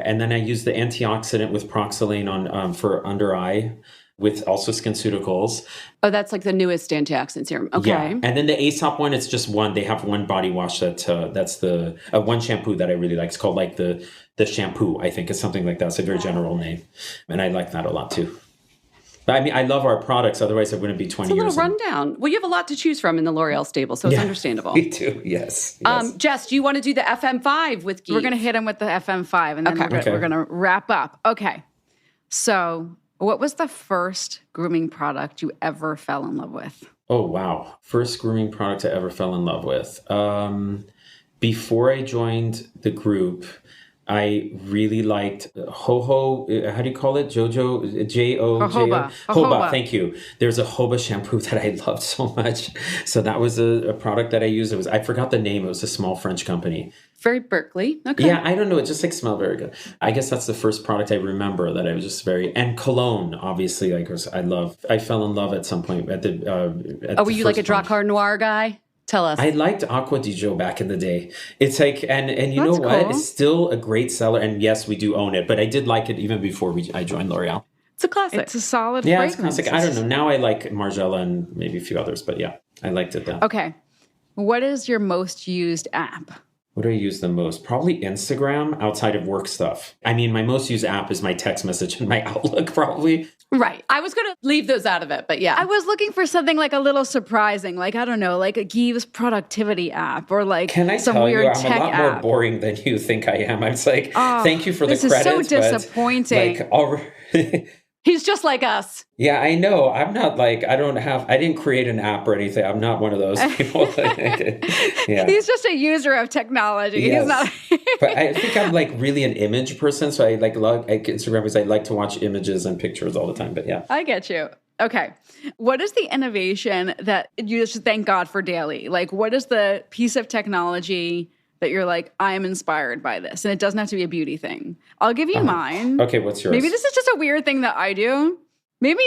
and then I use the antioxidant with Proxylane on for under eye with also SkinCeuticals. Oh, that's like the newest antioxidant serum. Okay. Yeah. And then the Aesop one, it's just one. They have one body wash that's the one shampoo that I really like. It's called like the shampoo, I think, is something like that. It's a very general name. And I like that a lot too. But I mean, I love our products. Otherwise, I wouldn't be 20 years. It's a little rundown. Well, you have a lot to choose from in the L'Oreal stable, so it's understandable. Me too. Yes. Jess, do you want to do the FM5 with Guive? We're going to hit him with the FM5 and then we're going to wrap up. Okay. So what was the first grooming product you ever fell in love with? Oh, wow. First grooming product I ever fell in love with. Before I joined the group, I really liked Jojo. How do you call it? Jojo? J-O-J-O? Jojoba. Thank you. There's a Jojoba shampoo that I loved so much. So that was a product that I used. I forgot the name. It was a small French company. Very Berkeley. Okay. Yeah, I don't know. It just like smelled very good. I guess that's the first product I remember that I was just and cologne, obviously. I fell in love at some point at the. Were you like a Drakkar Noir guy? Tell us. I liked Aqua di Gio back in the day. It's like, and you That's know what? cool. It's still a great seller. And yes, we do own it, but I did like it even before I joined L'Oreal. It's a classic. It's a solid Yeah, fragrance. it's classic. I don't know. Now I like Margiela and maybe a few others, but yeah, I liked it then. Okay. What is your most used app? What do I use the most? Probably Instagram outside of work stuff. I mean, my most used app is my text message and my Outlook probably. Right. I was going to leave those out of it, but yeah. I was looking for something like a little surprising, like, I don't know, like a Guive's productivity app or like Can I some tell weird you, I'm tech a lot app. more boring than you think I am. I'm just like, thank you for the this is credits. so disappointing. But, like, already... He's just like us. Yeah, I know. I'm not like, I didn't create an app or anything. I'm not one of those people. Yeah. He's just a user of technology. Yes. He's not. But I think I'm like really an image person. So I like Instagram because I like to watch images and pictures all the time. But yeah. I get you. Okay. What is the innovation that you just thank God for daily? Like, what is the piece of technology that you're like, I am inspired by this? And it doesn't have to be a beauty thing. I'll give you mine. Okay, what's yours? Maybe this is just a weird thing that I do. Maybe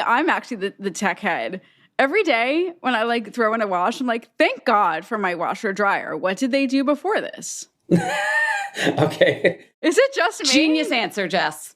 I'm actually the tech head. Every day when I like throw in a wash, I'm like, thank God for my washer dryer. What did they do before this? Okay. Is it just me? Genius answer, Jess.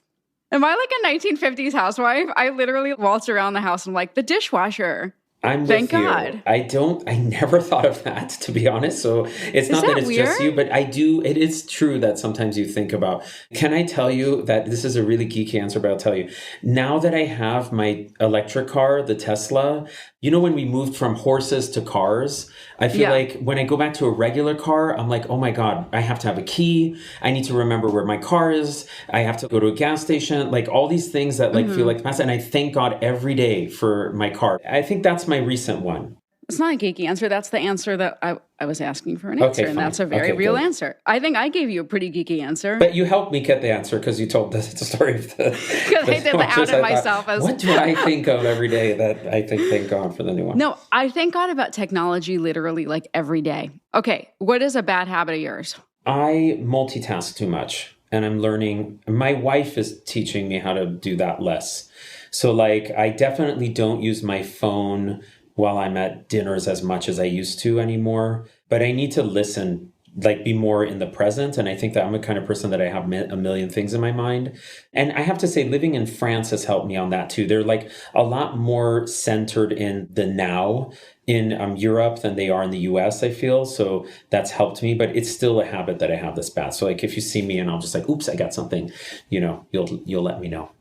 Am I like a 1950s housewife? I literally waltz around the house and I'm like, the dishwasher. I'm Thank with you. God. I never thought of that, to be honest. So it's not that it's weird? just you, but it is true that sometimes you think about, can I tell you that this is a really geeky answer, but I'll tell you. Now that I have my electric car, the Tesla, you know, when we moved from horses to cars, I feel like when I go back to a regular car, I'm like, oh my God, I have to have a key. I need to remember where my car is. I have to go to a gas station, like all these things that like feel like the past. And I thank God every day for my car. I think that's my recent one. It's not a geeky answer. That's the answer that I was asking for an answer. And fine. that's a very real good. answer. I think I gave you a pretty geeky answer. But you helped me get the answer because you told the story of the... Because I did outed myself as... What do I think of every day that I think thank God for the new one? No, I thank God about technology literally like every day. Okay, what is a bad habit of yours? I multitask too much. And I'm learning... My wife is teaching me how to do that less. So like, I definitely don't use my phone while I'm at dinners as much as I used to anymore. But I need to listen, like be more in the present. And I think that I'm the kind of person that I have a million things in my mind. And I have to say, living in France has helped me on that too. They're like a lot more centered in the now in Europe than they are in the US, I feel. So that's helped me, but it's still a habit that I have that's bad. So like if you see me and I'll just like, oops, I got something, you know, you'll let me know.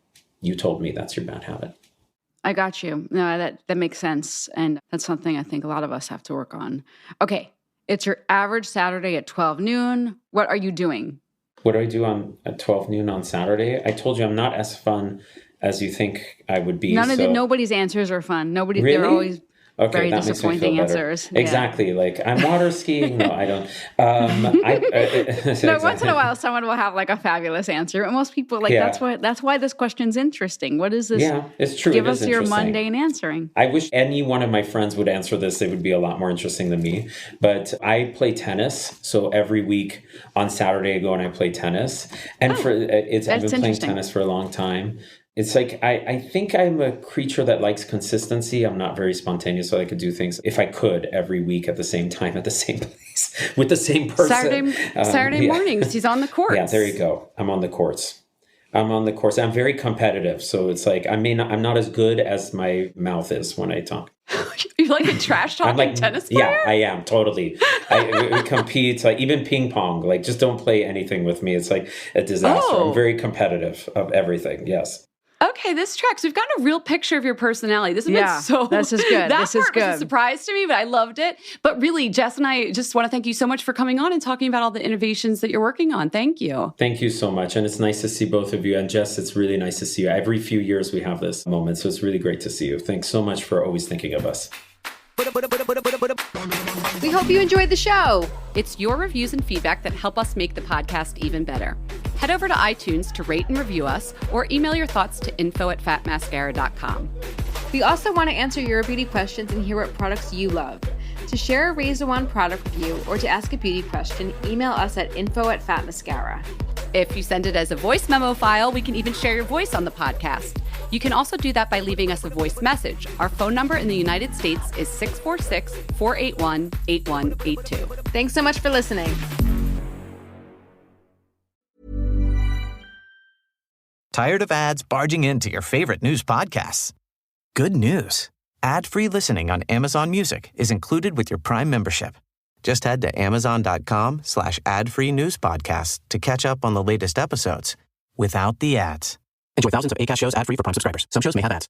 You told me that's your bad habit. I got you. No, that makes sense. And that's something I think a lot of us have to work on. Okay. It's your average Saturday at 12 noon. What are you doing? What do I do at 12 noon on Saturday? I told you I'm not as fun as you think I would be. Nobody's answers are fun. Really? They're always Okay, very that makes me feel disappointing better. answers. Yeah. Exactly. Like, I'm water skiing. No, I don't. No, once in a while, someone will have like a fabulous answer. But most people that's why this question's interesting. What is this? Yeah, it's true. Give us your mundane answering. I wish any one of my friends would answer this. It would be a lot more interesting than me. But I play tennis. So every week on Saturday, I go and I play tennis. And I've been playing tennis for a long time. It's like, I think I'm a creature that likes consistency. I'm not very spontaneous, so I could do things, if I could, every week at the same time, at the same place, with the same person. Saturday mornings, he's on the courts. Yeah, there you go. I'm on the courts. I'm very competitive. So it's like, I'm not as good as my mouth is when I talk. You're like a trash talking tennis player? Yeah, I am, totally. We compete, like even ping pong, like just don't play anything with me. It's like a disaster. Oh. I'm very competitive of everything, yes. Okay, this tracks. We've gotten a real picture of your personality. This has been so... This is good. This is good. Was a surprise to me, but I loved it. But really, Jess and I just want to thank you so much for coming on and talking about all the innovations that you're working on. Thank you. Thank you so much. And it's nice to see both of you. And Jess, it's really nice to see you. Every few years we have this moment, so it's really great to see you. Thanks so much for always thinking of us. We hope you enjoyed the show. It's your reviews and feedback that help us make the podcast even better. Head over to iTunes to rate and review us, or email your thoughts to info@fatmascara.com. We also want to answer your beauty questions and hear what products you love. To share a Razor One product review or to ask a beauty question, email us at info@fatmascara. If you send it as a voice memo file, we can even share your voice on the podcast. You can also do that by leaving us a voice message. Our phone number in the United States is 646-481-8182. Thanks so much for listening. Tired of ads barging into your favorite news podcasts? Good news. Ad-free listening on Amazon Music is included with your Prime membership. Just head to amazon.com/ad-free news podcasts to catch up on the latest episodes without the ads. Enjoy thousands of Acast shows ad-free for Prime subscribers. Some shows may have ads.